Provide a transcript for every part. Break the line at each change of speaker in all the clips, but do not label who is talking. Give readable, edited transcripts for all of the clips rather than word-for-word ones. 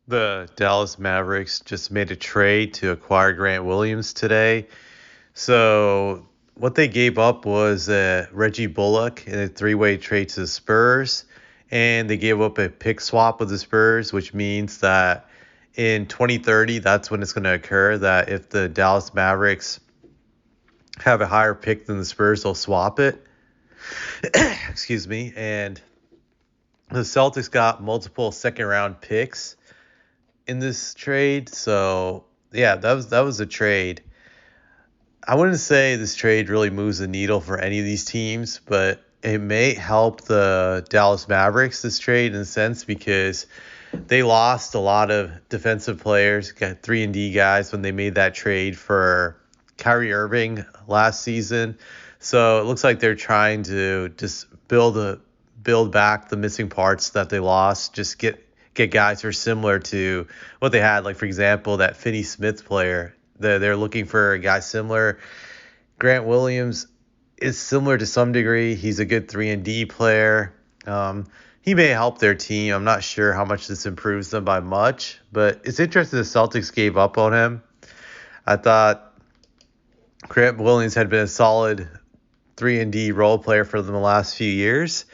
The Dallas Mavericks just made a trade to acquire Grant Williams today. So what they gave up was Reggie Bullock in a three-way trade to the Spurs, and they gave up a pick swap with the Spurs, which means that in 2030, that's when it's going to occur. That if the Dallas Mavericks have a higher pick than the Spurs, they'll swap it. Excuse me. And the Celtics got multiple second-round picks in this trade. So yeah, that was a trade. I wouldn't say this trade really moves the needle for any of these teams, but it may help the Dallas Mavericks this trade in a sense because they lost a lot of defensive players, got 3-and-D guys when they made that trade for Kyrie Irving last season. So it looks like they're trying to just build back the missing parts that they lost, just get guys who are similar to what they had. Like, for example, that Finney Smith player. They're looking for a guy similar. Grant Williams is similar to some degree. He's a good 3-and-D player. He may help their team. I'm not sure how much this improves them by much, but it's interesting the Celtics gave up on him. I thought Grant Williams had been a solid 3-and-D role player for them the last few years.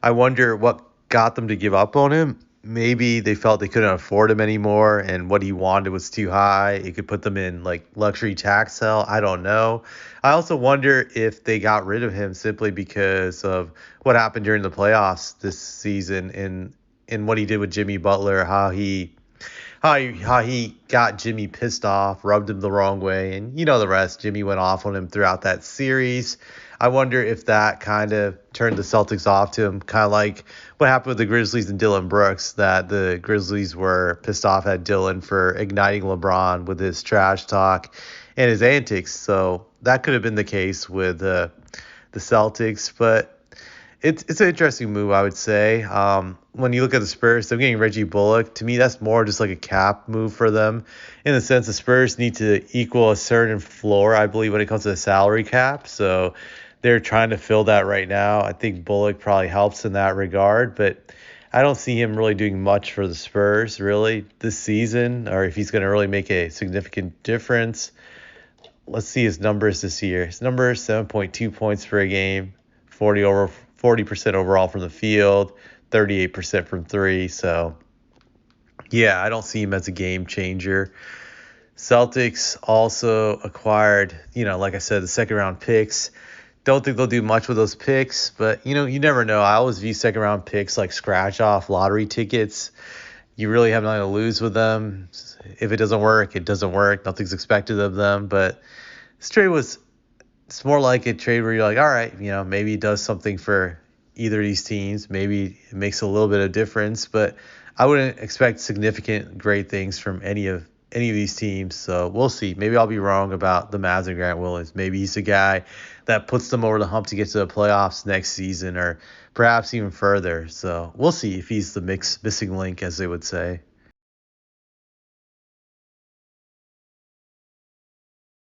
I wonder what got them to give up on him. Maybe they felt they couldn't afford him anymore and what he wanted was too high. It could put them in like luxury tax hell. I don't know. I also wonder if they got rid of him simply because of what happened during the playoffs this season and what he did with Jimmy Butler, how he got Jimmy pissed off, rubbed him the wrong way, and you know the rest. Jimmy went off on him throughout that series. I wonder if that kind of turned the Celtics off to him, kind of like what happened with the Grizzlies and Dylan Brooks, that the Grizzlies were pissed off at Dylan for igniting LeBron with his trash talk and his antics. So that could have been the case with the Celtics, but it's an interesting move, I would say. When you look at the Spurs, they're getting Reggie Bullock. To me, that's more just like a cap move for them, in the sense the Spurs need to equal a certain floor, I believe, when it comes to the salary cap. So they're trying to fill that right now. I think Bullock probably helps in that regard, but I don't see him really doing much for the Spurs really this season, or if he's going to really make a significant difference. Let's see his numbers this year. His numbers: 7.2 points per game, 40% overall from the field, 38% from three. So yeah, I don't see him as a game changer. Celtics also acquired, like I said, the second round picks. Don't think they'll do much with those picks, but you never know. I always view second round picks like scratch off lottery tickets. You really have nothing to lose with them. If it doesn't work, it doesn't work. Nothing's expected of them. But this trade it's more like a trade where you're like, all right, maybe it does something for either of these teams. Maybe it makes a little bit of difference, but I wouldn't expect significant great things from any of these teams. So we'll see. Maybe I'll be wrong about the Mavs and Grant Williams. Maybe he's a guy that puts them over the hump to get to the playoffs next season, or perhaps even further. So we'll see if he's the missing link, as they would say.